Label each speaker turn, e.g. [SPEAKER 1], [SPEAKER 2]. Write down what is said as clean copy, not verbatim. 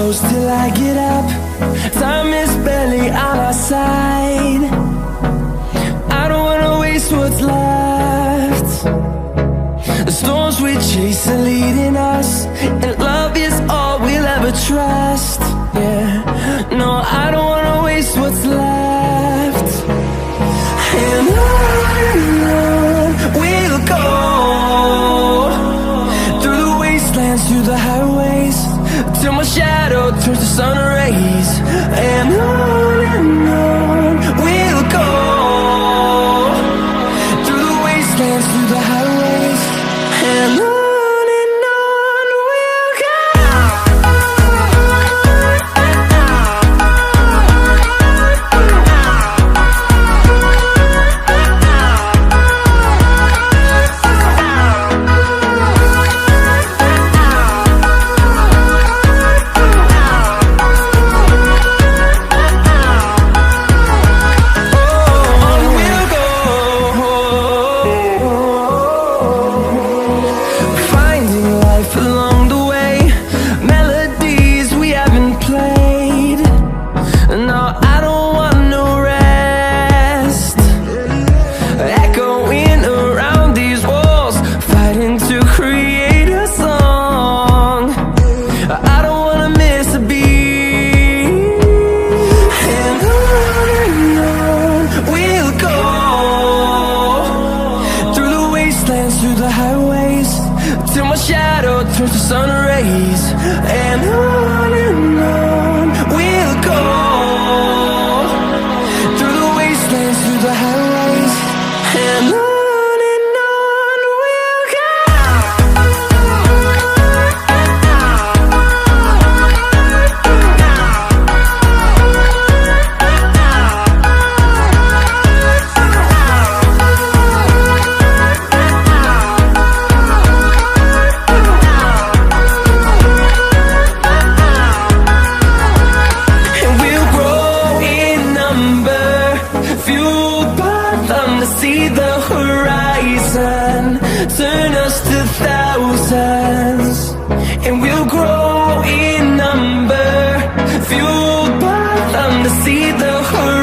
[SPEAKER 1] close till I get up. Time is barely on our side. I don't wanna waste what's left. The storms we chase are leading us, and love is all we'll ever trust. Yeah, no, I don't wanna waste what's left. And on we'll go, through the wastelands, through the highways, till my shadow turns to sun rays. And on we'll go, through the wastelands, through the highways, and on. Through the highways, till my shadow turns to sun rays. And on we'll go, through the wastelands, through the highways, and on. See the horizon turn us to thousands, and we'll grow in number, fueled by them to see the horizon.